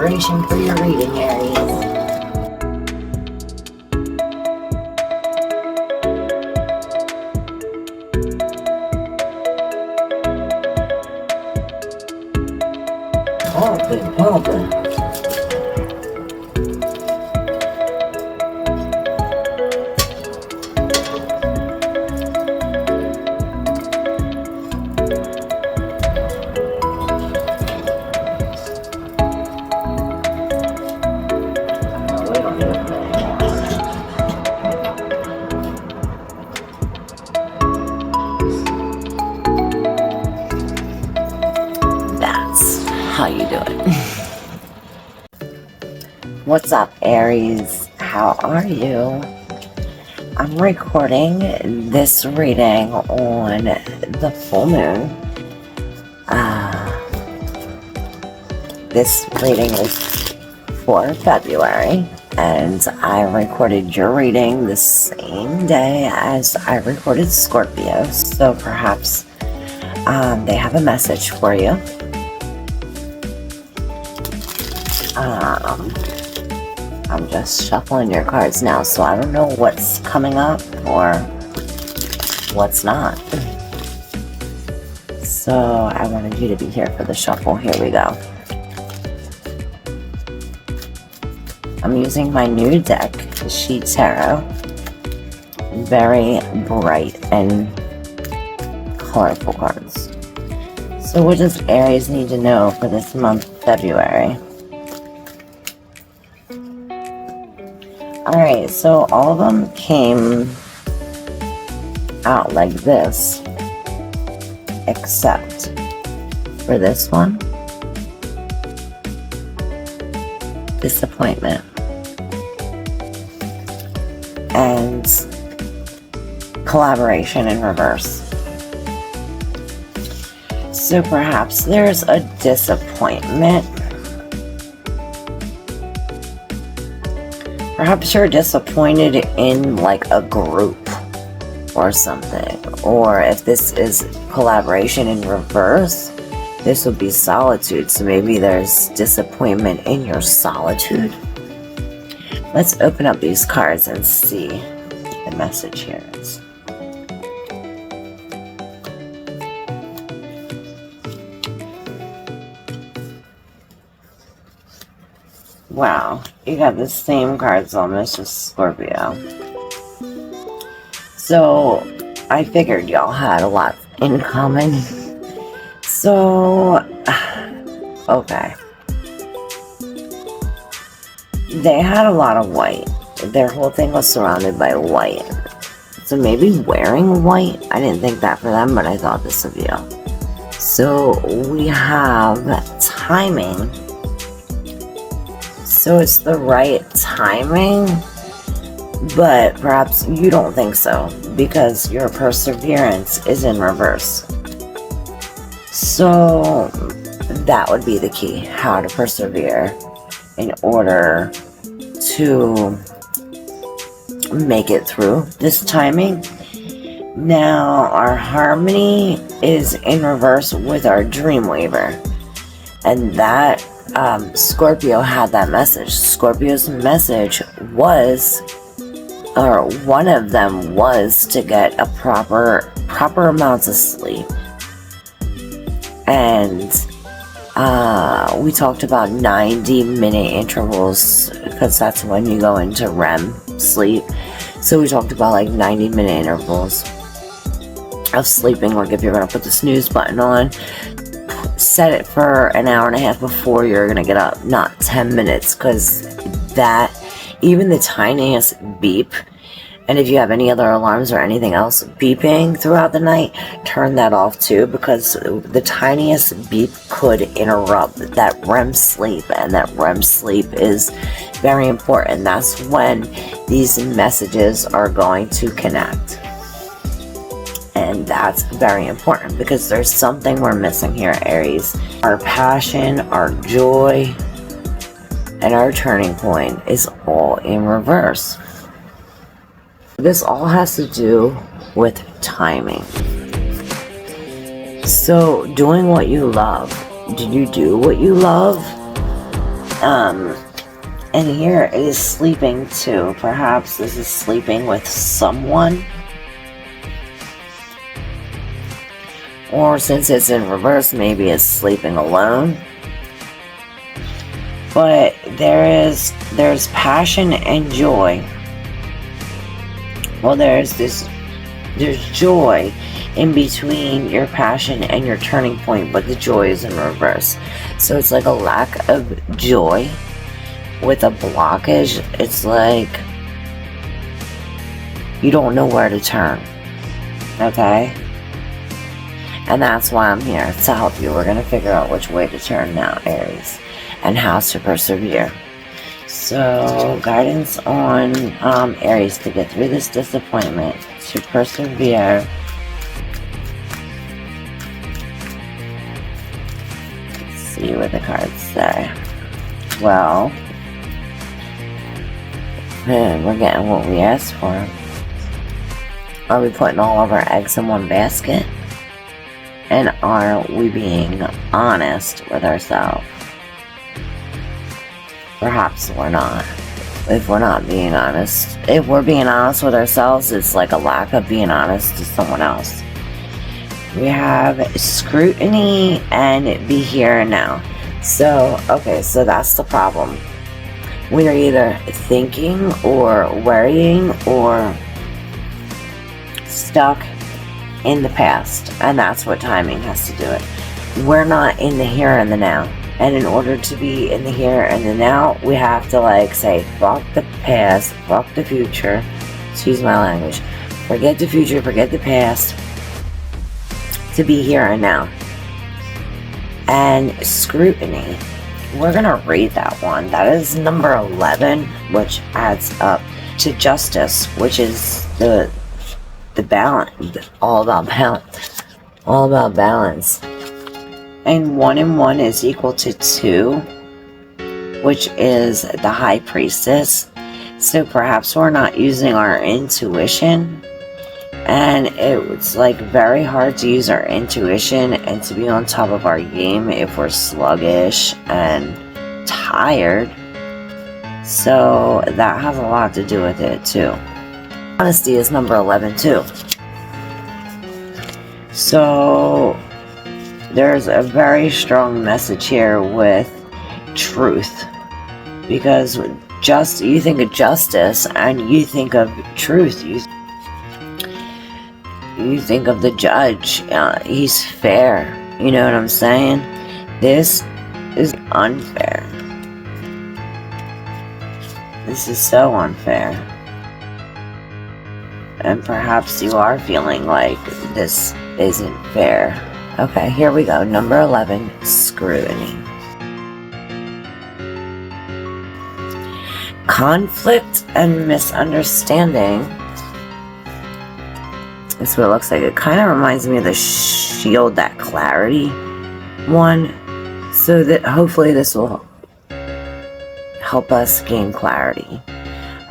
inspiration for your reading, Aries. Open. That's how you do it. What's up, Aries? How are you? I'm recording this reading on the full moon. This reading is for February, and I recorded your reading the same day as I recorded Scorpio, so perhaps they have a message for you. I'm just shuffling your cards now, so I don't know what's coming up or what's not. So I wanted you to be here for the shuffle. Here we go. I'm using my new deck, the Sheet Tarot. Very bright and colorful cards. So what does Aries need to know for this month, February? Alright, so all of them came out like this, except for this one, disappointment, and collaboration in reverse. So perhaps there's a disappointment. Perhaps you're disappointed in like a group or something. Or if this is collaboration in reverse, this would be solitude. So maybe there's disappointment in your solitude. Let's open up these cards and see what the message here is. Wow, you got the same cards almost as Scorpio. So, I figured y'all had a lot in common. So, okay. They had a lot of white. Their whole thing was surrounded by white. So maybe wearing white? I didn't think that for them, but I thought this of you. So, we have timing. So it's the right timing, but perhaps you don't think so because your perseverance is in reverse. So that would be the key, how to persevere in order to make it through this timing. Now our harmony is in reverse with our Dreamweaver, and that Scorpio had that message. Scorpio's message was, or one of them was, to get a proper amounts of sleep. And we talked about 90-minute intervals because that's when you go into REM sleep. So we talked about like 90-minute intervals of sleeping. Like if you're going to put the snooze button on, set it for an hour and a half before you're gonna get up, not 10 minutes, because that, even the tiniest beep, and if you have any other alarms or anything else beeping throughout the night, turn that off too, because the tiniest beep could interrupt that REM sleep, and that REM sleep is very important. That's when these messages are going to connect. And that's very important because there's something we're missing here, Aries. Our passion, our joy, and our turning point is all in reverse. This all has to do with timing. So, doing what you love. Did you do what you love? And here is sleeping too. Perhaps this is sleeping with someone. Or since it's in reverse, maybe it's sleeping alone. But there's passion and joy. Well, there's joy in between your passion and your turning point, but the joy is in reverse. So it's like a lack of joy with a blockage. It's like you don't know where to turn. Okay? And that's why I'm here, to help you. We're going to figure out which way to turn now, Aries, and how to persevere. So, guidance on Aries to get through this disappointment, to persevere. Let's see what the cards say. Well, we're getting what we asked for. Are we putting all of our eggs in one basket? And are we being honest with ourselves? Perhaps we're not. If we're not being honest. If we're being honest with ourselves, it's like a lack of being honest to someone else. We have scrutiny and be here and now. So, okay, so that's the problem. We are either thinking or worrying or stuck in the past, and that's what timing has to do it. We're not in the here and the now, and in order to be in the here and the now, we have to like say fuck the past, fuck the future, excuse my language, forget the future, forget the past, to be here and now. And scrutiny, we're gonna read that one. That is number 11, which adds up to justice, which is the balance, all about balance. And 1 and 1 is equal to 2, which is the High Priestess. So perhaps we're not using our intuition, and it's like very hard to use our intuition and to be on top of our game if we're sluggish and tired. So that has a lot to do with it too. Honesty is number 11 too. So there's a very strong message here with truth, because you think of justice and you think of truth. You think of the judge. He's fair. You know what I'm saying? This is unfair. This is so unfair. And perhaps you are feeling like this isn't fair. Okay, here we go. Number 11, scrutiny. Conflict and misunderstanding. That's what it looks like. It kind of reminds me of the shield, that clarity one. So that hopefully this will help us gain clarity.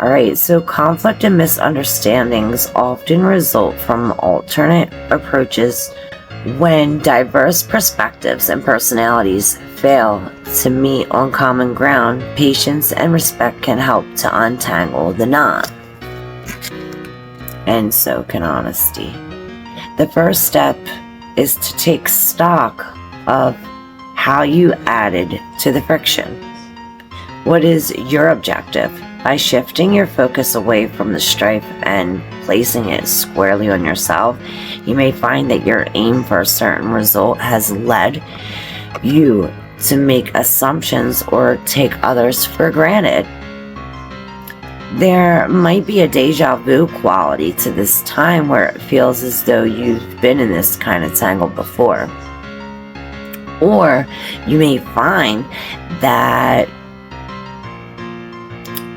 Alright, so conflict and misunderstandings often result from alternate approaches when diverse perspectives and personalities fail to meet on common ground. Patience and respect can help to untangle the knot. And so can honesty. The first step is to take stock of how you added to the friction. What is your objective? By shifting your focus away from the strife and placing it squarely on yourself, you may find that your aim for a certain result has led you to make assumptions or take others for granted. There might be a deja vu quality to this time where it feels as though you've been in this kind of tangle before. Or you may find that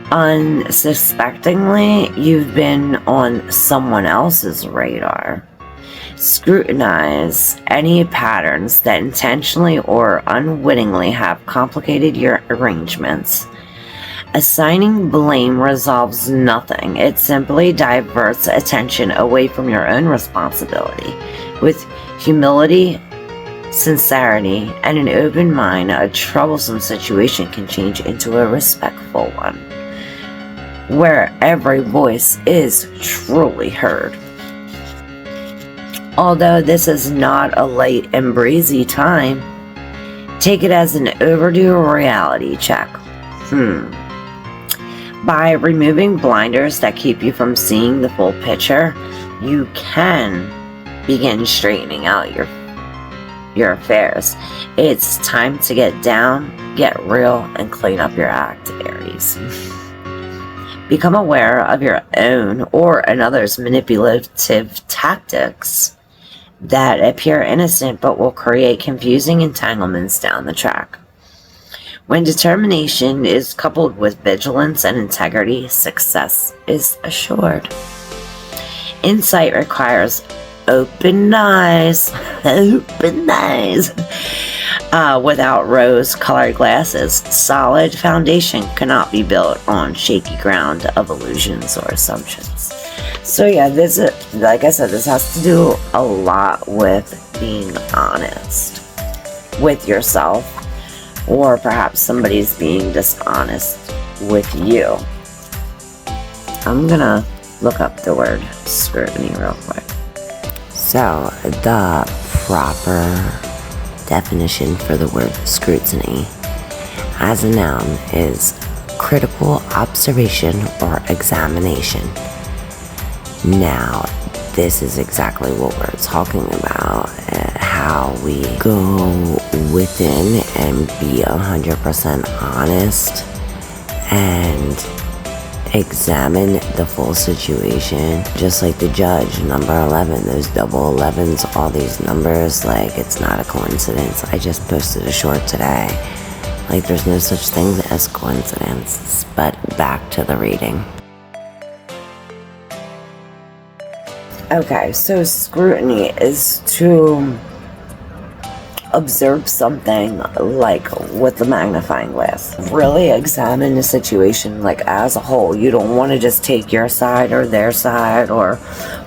unsuspectingly you've been on someone else's radar. Scrutinize any patterns that intentionally or unwittingly have complicated your arrangements. Assigning blame resolves nothing. It simply diverts attention away from your own responsibility. With humility sincerity, and an open mind, a troublesome situation can change into a respectful one, where every voice is truly heard. Although this is not a light and breezy time, take it as an overdue reality check. By removing blinders that keep you from seeing the full picture, you can begin straightening out your affairs. It's time to get down, get real, and clean up your act, Aries. Become aware of your own or another's manipulative tactics that appear innocent but will create confusing entanglements down the track. When determination is coupled with vigilance and integrity, success is assured. Insight requires open eyes, without rose-colored glasses. Solid foundation cannot be built on shaky ground of illusions or assumptions. So yeah, this is, like I said, this has to do a lot with being honest with yourself, or perhaps somebody's being dishonest with you. I'm gonna look up the word scrutiny real quick. So, the proper definition for the word scrutiny as a noun is critical observation or examination. Now, this is exactly what we're talking about, how we go within and be 100% honest and examine the full situation, just like the judge, number 11, those double 11s, all these numbers, like, it's not a coincidence. I just posted a short today, like, there's no such thing as coincidence. But back to the reading. Okay, so scrutiny is to observe something, like with the magnifying glass. Really examine the situation, like, as a whole. You don't want to just take your side or their side, or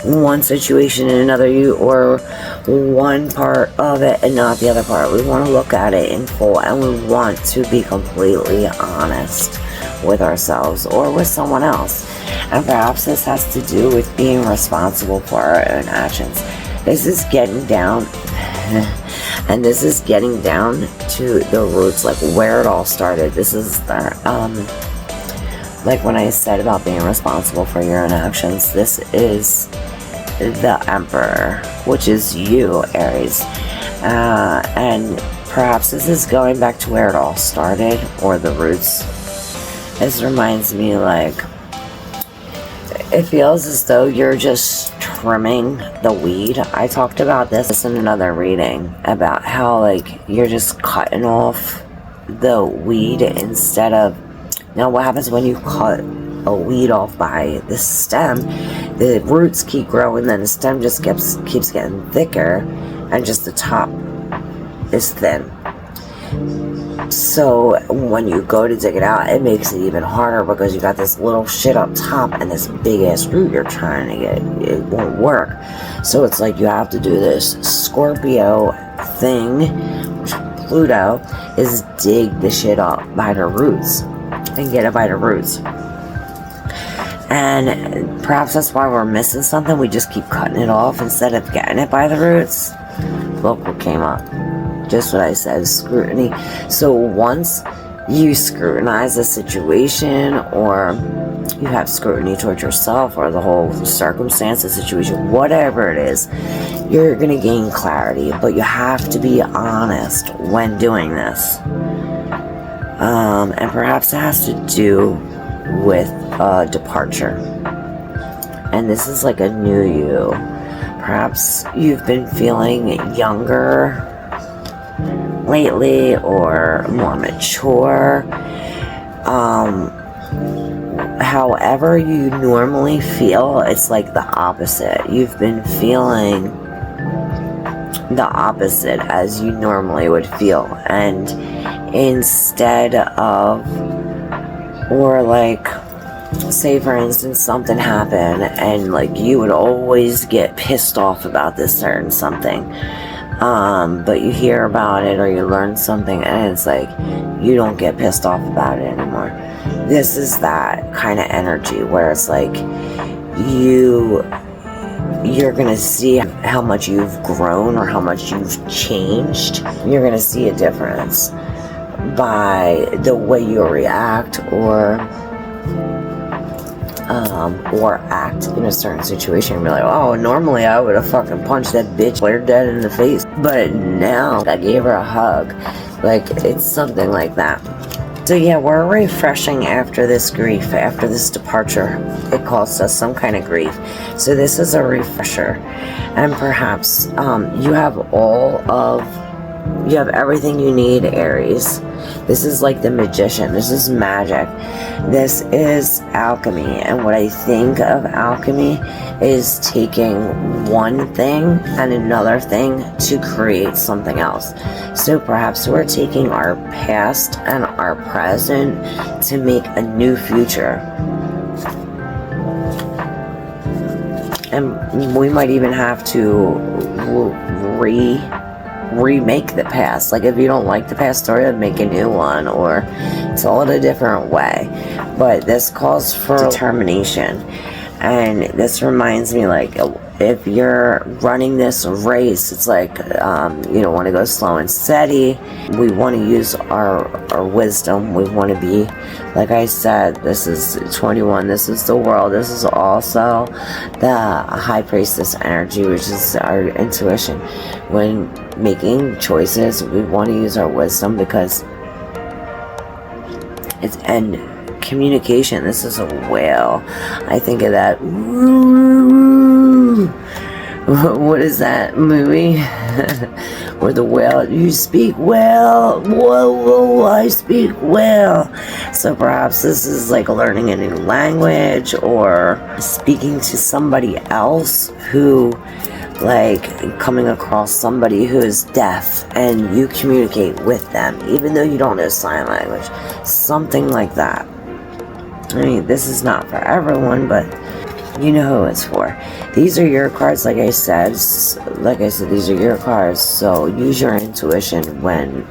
one situation and another, or one part of it and not the other part. We want to look at it in full, and we want to be completely honest with ourselves or with someone else. And perhaps this has to do with being responsible for our own actions. This is getting down and this is getting down to the roots, like where it all started. This is the like when I said about being responsible for your own actions, this is the Emperor, which is you, Aries. And perhaps this is going back to where it all started, or the roots. This reminds me, like, it feels as though you're just trimming the weed. I talked about this in another reading, about how, like, you're just cutting off the weed instead of... Now, what happens when you cut a weed off by the stem? The roots keep growing, then the stem just keeps getting thicker, and just the top is thin. So when you go to dig it out, it makes it even harder, because you got this little shit up top and this big ass root you're trying to get. It won't work. So it's like you have to do this Scorpio thing, which Pluto is dig the shit up by the roots and get it by the roots. And perhaps that's why we're missing something. We just keep cutting it off instead of getting it by the roots. Look what came up. Just what I said, scrutiny. So once you scrutinize a situation, or you have scrutiny towards yourself, or the whole circumstance, the situation, whatever it is, you're going to gain clarity. But you have to be honest when doing this. And perhaps it has to do with departure. And this is like a new you. Perhaps you've been feeling younger lately, or more mature. However you normally feel, it's like the opposite. You've been feeling the opposite as you normally would feel, and instead of, or like, say for instance something happened and like you would always get pissed off about this certain something, but you hear about it or you learn something and it's like you don't get pissed off about it anymore. This is that kind of energy where it's like you're gonna see how much you've grown or how much you've changed. You're gonna see a difference by the way you react or act in a certain situation. You'll be like, oh, normally I would have fucking punched that bitch clear dead in the face, but now I gave her a hug. Like, it's something like that. So yeah, we're refreshing after this grief, after this departure. It caused us some kind of grief. So this is a refresher. And perhaps you have everything you need, Aries. This is like the magician. This is magic. This is alchemy. And what I think of alchemy is taking one thing and another thing to create something else. So perhaps we're taking our past and our present to make a new future. And we might even have to remake the past. Like, if you don't like the past story, I'd make a new one or tell it a different way. But this calls for determination. And this reminds me, like, if you're running this race, it's like you don't want to go slow and steady. We want to use our wisdom. We want to be, like I said, this is 21, this is the world, this is also the high priestess energy, which is our intuition. When making choices, we want to use our wisdom because it's, and communication, this is a whale. I think of that. What is that movie? Where the whale, you speak well. Whoa, I speak well. So perhaps this is like learning a new language or speaking to somebody else who, like coming across somebody who is deaf and you communicate with them, even though you don't know sign language. Something like that. I mean, this is not for everyone, but you know who it's for. These are your cards, like I said. These are your cards, so use your intuition when,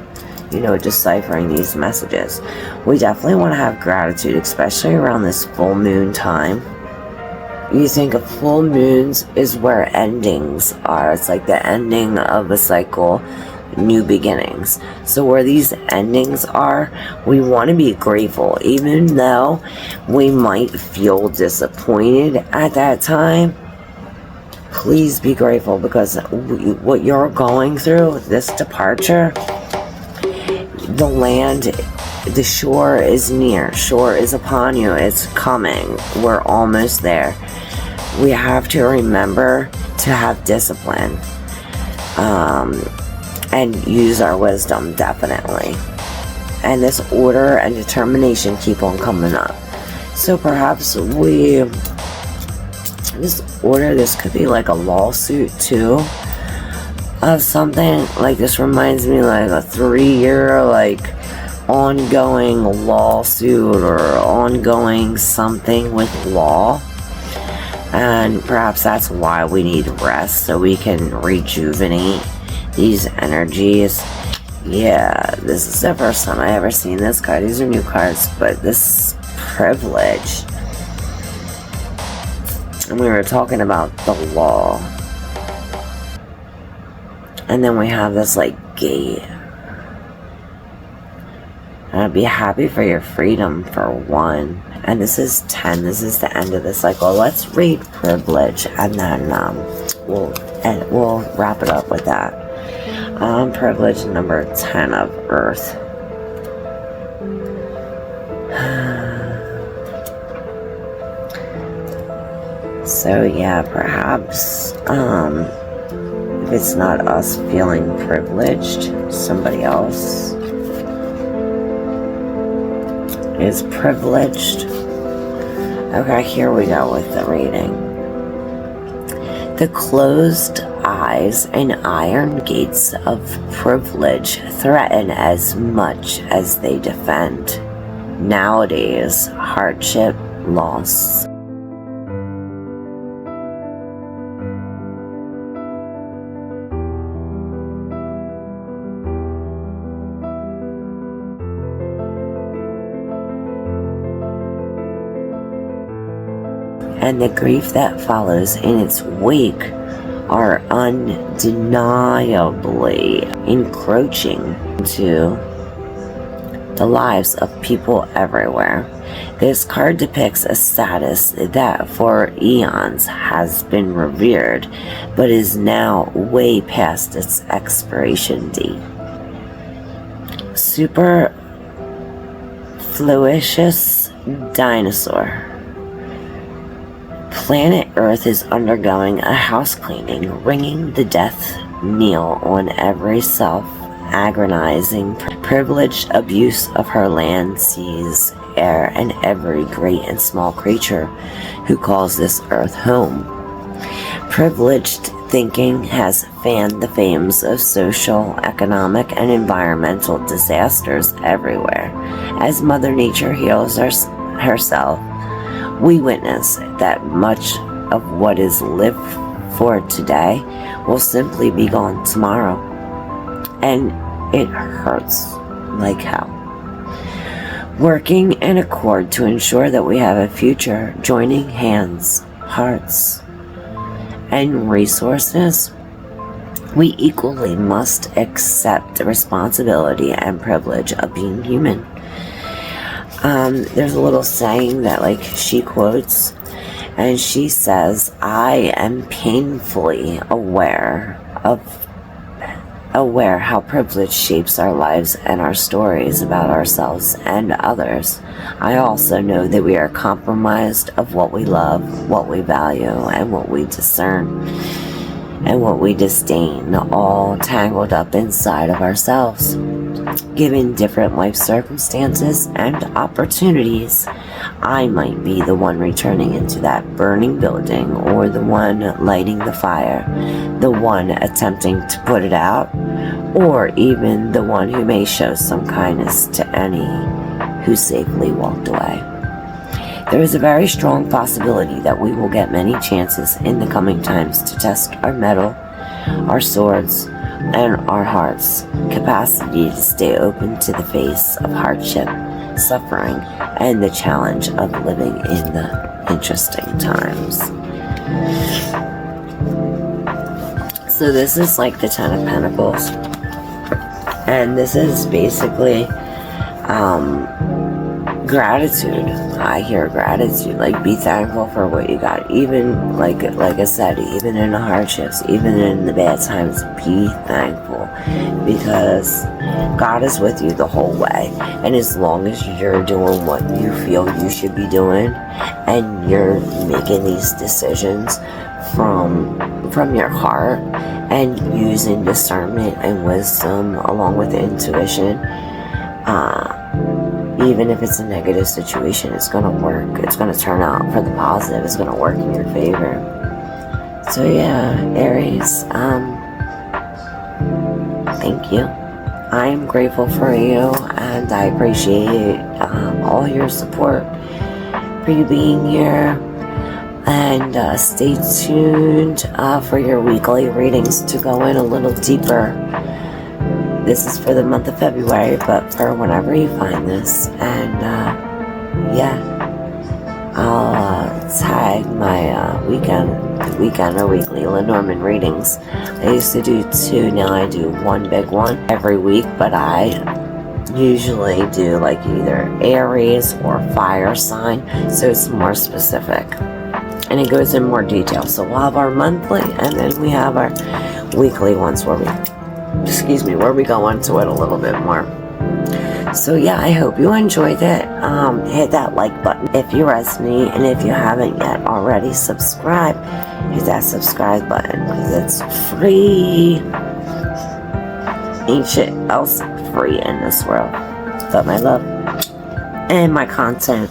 deciphering these messages. We definitely want to have gratitude, especially around this full moon time. You think of full moons is where endings are. It's like the ending of a cycle, new beginnings. So where these endings are, we want to be grateful, even though we might feel disappointed at that time. Please be grateful, because what you're going through, this departure, the land, the shore is near, shore is upon you, it's coming, we're almost there. We have to remember to have discipline and use our wisdom, definitely. And this order and determination keep on coming up. So perhaps this could be like a lawsuit too, of something. Like, this reminds me like a 3-year like ongoing lawsuit or ongoing something with law. And perhaps that's why we need rest, so we can rejuvenate these energies. Yeah, this is the first time I ever seen this card. These are new cards, but this privilege. And we were talking about the law. And then we have this like gate. And be happy for your freedom, for one. And this is 10. This is the end of the cycle. Let's read privilege, and then we'll wrap it up with that. Privilege number 10 of Earth. So yeah, perhaps if it's not us feeling privileged, somebody else is privileged. Okay, here we go with the reading. The closed eyes and iron gates of privilege threaten as much as they defend. Nowadays, hardship, loss, and the grief that follows in its wake are undeniably encroaching into the lives of people everywhere. This card depicts a status that for eons has been revered, but is now way past its expiration date. Superfluous dinosaur. Planet Earth is undergoing a house cleaning, ringing the death knell on every self-aggrandizing, privileged abuse of her land, seas, air, and every great and small creature who calls this Earth home. Privileged thinking has fanned the flames of social, economic, and environmental disasters everywhere. As Mother Nature heals herself, we witness that much of what is lived for today will simply be gone tomorrow. And it hurts like hell. Working in accord to ensure that we have a future, joining hands, hearts, and resources, we equally must accept the responsibility and privilege of being human. There's a little saying that she quotes, and she says, I am painfully aware how privilege shapes our lives and our stories about ourselves and others. I also know that we are compromised of what we love, what we value, and what we discern, and what we disdain, all tangled up inside of ourselves. Given different life circumstances and opportunities, I might be the one returning into that burning building, or the one lighting the fire, the one attempting to put it out, or even the one who may show some kindness to any who safely walked away. There is a very strong possibility that we will get many chances in the coming times to test our mettle, our swords, and our hearts' capacity to stay open to the face of hardship, suffering, and the challenge of living in the interesting times. So this is the Ten of Pentacles, and this is basically gratitude. I hear gratitude, be thankful for what you got, even like I said, even in the hardships, even in the bad times, be thankful, because God is with you the whole way. And as long as you're doing what you feel you should be doing, and you're making these decisions from your heart, and using discernment and wisdom along with intuition, even if it's a negative situation, it's going to work. It's going to turn out for the positive. It's going to work in your favor. So yeah, Aries, thank you. I am grateful for you, and I appreciate all your support, for you being here. And stay tuned for your weekly readings to go in a little deeper. This is for the month of February, but for whenever you find this. And I'll tag my weekend or weekly Lenormand readings. I used to do 2, now I do 1 big one every week, but I usually do either Aries or fire sign, so it's more specific. And it goes in more detail. So we'll have our monthly, and then we have our weekly ones where we go into it a little bit more. So yeah, I hope you enjoyed it. Hit that like button if you resonate, and if you haven't yet already, subscribe. Hit that subscribe button, because it's free. Ain't shit else free in this world but my love and my content.